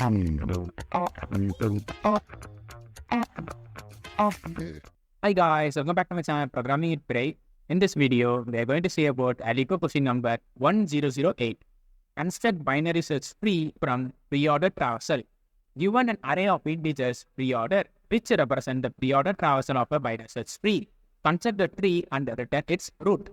Hi guys, welcome back to my channel Programming with Pirai. In this video, we are going to see about Leetcode question number 1008. Construct binary search tree from Preorder Traversal. Given an array of integers preorder, which represent the preorder traversal of a binary search tree, construct the tree and return its root.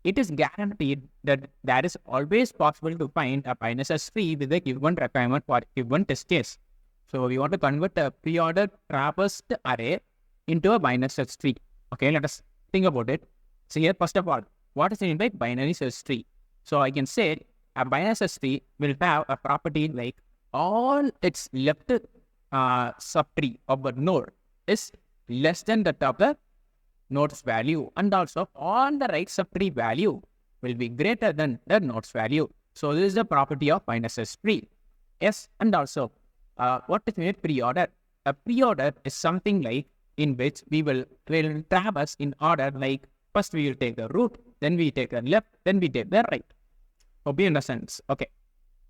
It is guaranteed that there is always possible to find a binary search tree with a given requirement for given test case. So we want to convert a preorder traversed array into a binary search tree. Okay, let us think about it. So here, first of all, what is meant by binary search tree? So I can say a binary search tree will have a property like all its left subtree of a node is less than that of the node's value, and also all the right subtree value will be greater than the node's value. So this is the property of binary search tree. Yes, and also what is meant by preorder? A preorder is something like in which we will traverse in order, like first we will take the root, then we take the left, then we take the right. Hope you understand. Okay.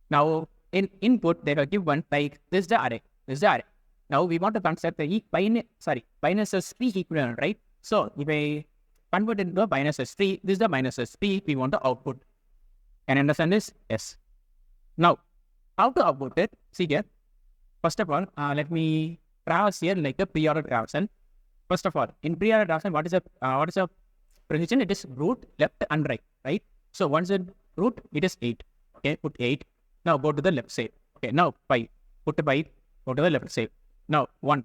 Now in input they were given like this is the array. This is the array. Now we want to construct the binary search tree equivalent, right? So if I convert it into a binary search tree, this is the binary search tree we want to output. Can you understand this? Yes. Now how to output it? See here. First of all, let me traverse here like a preorder traversal. First of all, in preorder traversal, what is a precision? It is root, left, and right, right? So once the root, it is 8. Okay, put 8. Now go to the left side. Okay, now 5. Put 5. Go to the left side. Now 1.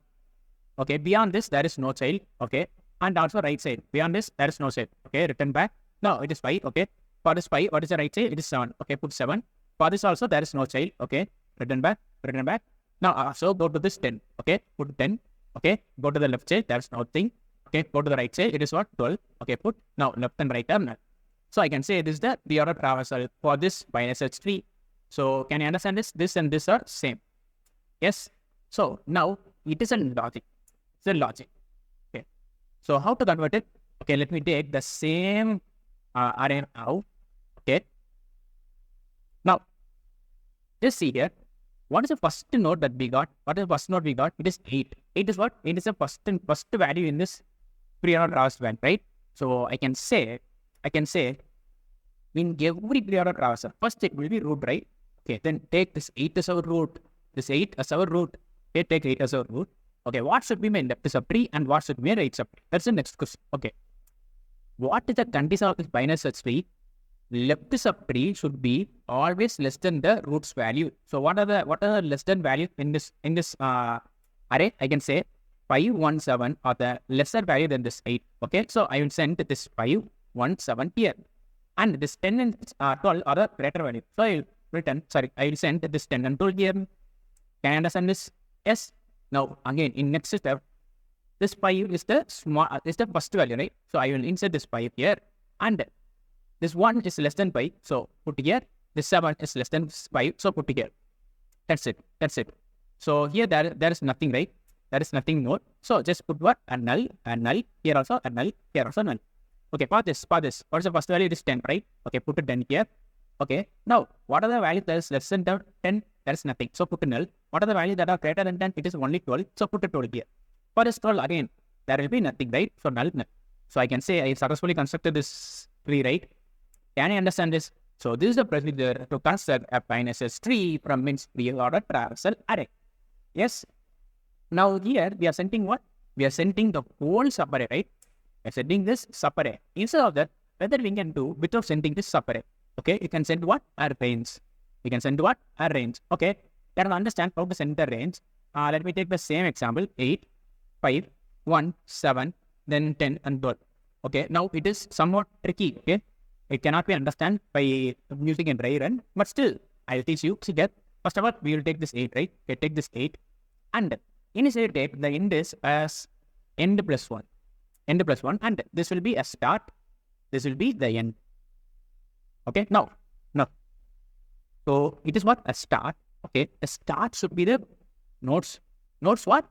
Okay, beyond this there is no child. Okay, and also right side. Beyond this there is no child. Okay, return back. Now it is 5. Okay, for this 5, what is the right side? It is 7. Okay, put 7. For this also there is no child. Okay, return back. Return back. Now so go to this 10. Okay, put 10. Okay, go to the left side. There is nothing. Okay, go to the right side. It is what? 12. Okay, put now left and right are null. So I can say this is the preorder traversal for this binary search tree. So can you understand this? This and this are same. Yes. So now it is a logic. It's a logic. Okay. So how to convert it? Okay, let me take the same array now. Okay. Now just see here. What is the first node that we got? What is the first node we got? It is 8. 8 is what? It is the first value in this preorder traversal value, right? So I can say in every preorder traversal, first it will be root, right? Okay, then take this 8 as our root. This 8 as our root. Okay, take 8 as our root. Okay, what should be my left subtree and what should be my right subtree? That's the next question. Okay. What is the condition of this binary search tree? Left subtree should be always less than the root's value. So what are the less than value in this array? I can say 5, 1, 7 or the lesser value than this 8. Okay, so I will send this 5, 1, 7 here, and this 10 and 12 are the greater value. So I will send this 10 and 12 here. Can you understand this? Yes. Now again in next step, this 5 is the first value, right? So I will insert this 5 here, and this 1 is less than 5, so put here. This 7 is less than 5, so put here. That's it. So here there is nothing, right? There is nothing node. So just put what? A null. Here also a null. Here also null. Okay, for this. What is the first value? It is 10, right? Okay, put a 10 here. Okay. Now, what are the values that is less than 10? There is nothing. So put a null. What are the values that are greater than 10? It is only 12. So put a 12 here. For this 12 again, there will be nothing, right? So null. So I can say I successfully constructed this tree, right? Can you understand this? So this is the procedure to construct a binary search tree from its preorder traversal array. Yes. Now here we are sending what? We are sending the whole subarray, right? We are sending this subarray. Instead of that, whether we can do without sending this subarray. Okay, you can send what? A range. We can send what? A range. Okay. Let us understand how to send the range. Let me take the same example. 8, 5, 1, 7, then 10 and 12. Okay. Now it is somewhat tricky. Okay. It cannot be understood by using a dry run, but still, I will teach you. See that. First of all, we will take this 8, right? Okay, take this 8, and initially take the end is as end plus 1, and this will be a start. This will be the end. Okay, now, so it is what? A start. Okay, a start should be the nodes. Nodes what?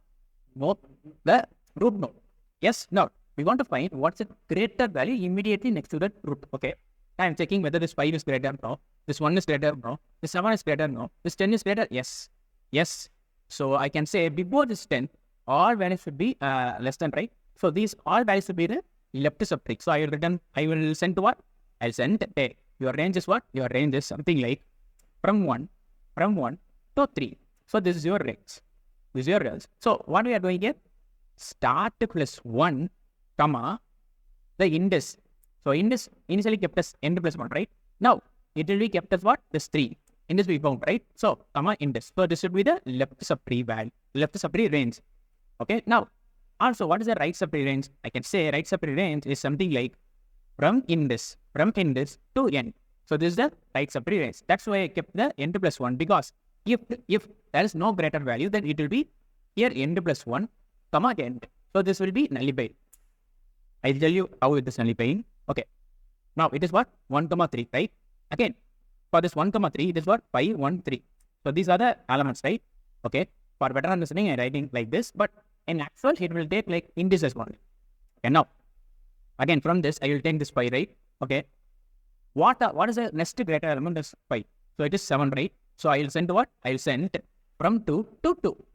Node, the root node. Yes, now we want to find what's the greater value immediately next to the root. Okay. I am checking whether this 5 is greater, no. This 1 is greater, no. This 7 is greater, no. This 10 is greater, yes. Yes. So I can say before this 10, all values should be less than, right? So these all values should be the left subtree. So I will send to what? I'll send, your range is what? Your range is something like from 1 to 3. So this is your range. This is your range. So what we are doing here? Start plus 1, comma, the index. So index initially kept as end plus 1, right? Now it will be kept as what? This 3. Index we found, right? So comma index. So this should be the left subtree value, left subtree range. Okay. Now also, what is the right subtree range? I can say right subtree range is something like from index to n. So this is the right subtree range. That's why I kept the n plus 1, because if there is no greater value, then it will be here n plus 1, comma n. So this will be nullified. I'll tell you how it is nullifying. Okay. Now it is what? 1, 3, right? Again, for this 1, 3, it is what? 5, 1, 3. So these are the elements, right? Okay. For better understanding, I'm writing like this, but in actual, it will take like indices only. Okay. Now, again, from this, I will take this 5, right? Okay. What is the next greater element is 5? So it is 7, right? So I will send to what? I will send from 2 to 2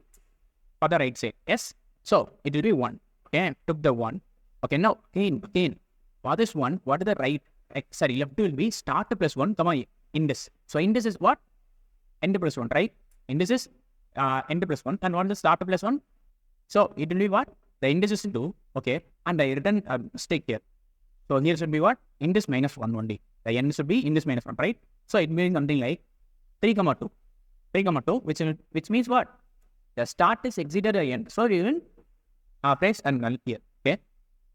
for the right side. Yes. So it will be 1. Okay. Took the 1. Okay. Now, again, for this 1, what is the right? Left will be start plus 1, comma index. So index is what? End plus 1, right? Index is end plus 1. And what is the start plus 1? So it will be what? The index is 2. Okay. And I written a mistake here. So here should be what? Index minus 1 only. The n should be index minus 1, right? So it means something like 3, 2. 3, 2, which means what? The start is exceeded by n. So we will place a null here. Okay.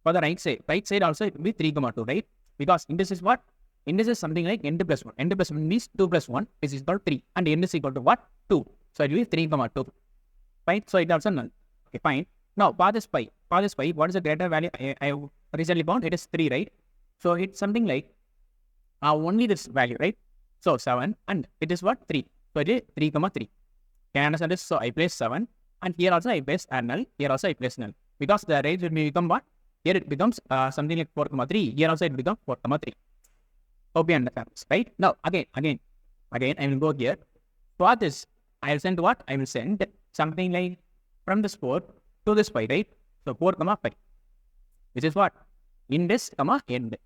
For the right side also it will be 3, 2, right? Because index is what? Index is something like n plus 1. N plus 1 means 2 plus 1, which is equal to 3. And n is equal to what? 2. So it will be 3, 2. Fine. So it also null. Okay, fine. Now, for this pi, what is the greater value I recently found? It is 3, right? So it's something like only this value, right? So 7, and it is what? 3. So it is 3, 3. Can you understand this? So I place 7, and here also I place null, here also I place null. Because the range will become what? Here it becomes something like 4, 3. Here also it becomes 4, 3. Hope you understand this, right? Now, again, I will go here. For this, I will send what? I will send something like from this 4 to this 5, right? So 4, 5. Which is what? Index, end.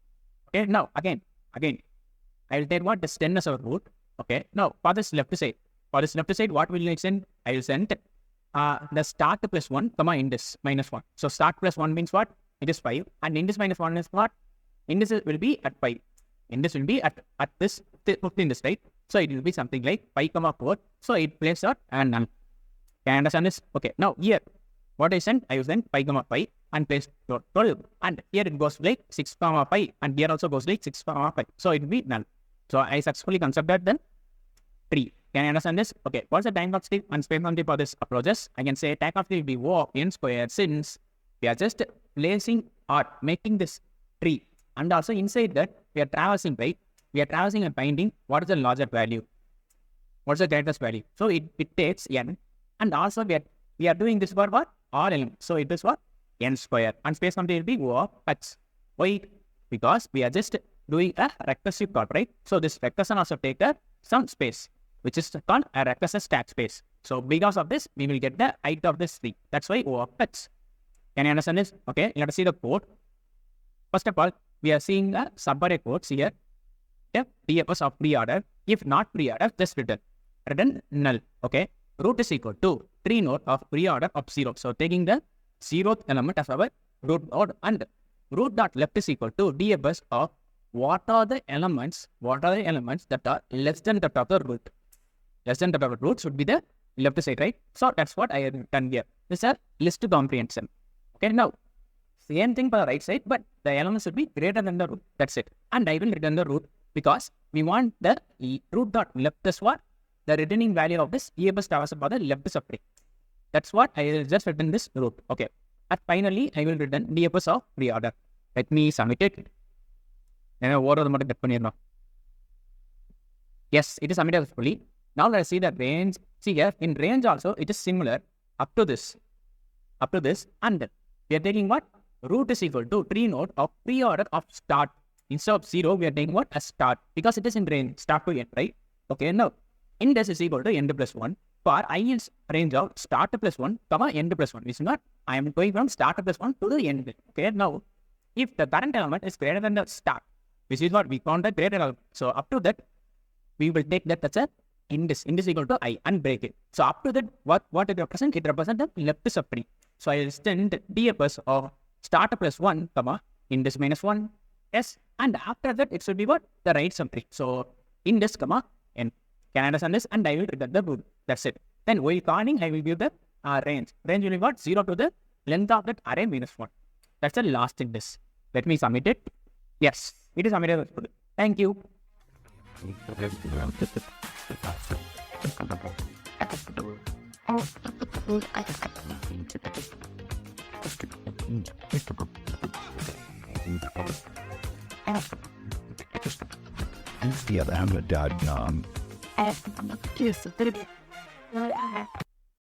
Okay, now, again, I will take what? This 10 as our root. Okay, now, for this left side, what will I send? I will send the start plus 1, index minus 1. So start plus 1 means what? It is 5. And index minus 1 is what? Index will be at 5. Index will be at this 15 this, right? So it will be something like 5, 4. So it places out and none. Can you understand this? Okay. Now here, what I sent? I will send 5, 5 and place 12. And here it goes like 6, 5. And here also goes like 6, 5. So it will be null. So I successfully constructed then 3. Can you understand this? Okay. What's the time complexity and space complexity for this approaches? I can say time complexity will be O of n squared, since we are just placing or making this tree. And also inside that, we are traversing, right? We are traversing and finding what is the larger value. What's the greatest value? So it takes n. And also we are doing this for what? All elements. So it is what? N square. And space complexity will be O of h. Why? Because we are just doing a recursive call, right? So this recursion also take some space, which is called a recursive stack space. So because of this, we will get the height of this tree. That's why O of h. Can you understand this? Okay, let us see the code. First of all, we are seeing a subarray codes here. If DFS of preorder, if not preorder, just return null. Okay, root is equal to 3 node of preorder of 0. So taking the 0th element as our root node, and root dot left is equal to DFS of what are the elements that are less than the top of the root. Less than the top of the root should be the left side, right? So that's what I have done here. This is a list comprehension. Okay, now same thing for the right side, but the elements should be greater than the root. That's it. And I will return the root because we want the root dot left is what? The returning value of this EFS traversal for the left subtree. That's what I will just return this root. Okay. And finally, I will return DFS of preorder. Let me submit it. Yes, it is submitted fully. Now let's see the range. See here, in range also, it is similar up to this. And we are taking what? Root is equal to 3 node of preorder of start. Instead of 0, we are taking what? A start. Because it is in range, start to end, right? Okay, now, index is equal to n plus 1. for I is range of start plus 1, comma, end plus 1. Which is not, I am going from start plus 1 to the end. Okay, now, if the current element is greater than the start, which is what we count the greater element. So up to that, we will take that as a index equal to I and break it. So up to that, what it represents? It represents the left subtree. So I will send DFS of start plus 1, comma, index minus 1, S, and after that, it should be what? The right subtree. So index, comma, N. Can I understand this? And I will return the rule. That's it. Then while calling, I will give the range. Range will be what? 0 to the length of that array minus 1. That's the last index. Let me submit it. Yes, it is submitted. Thank you. The other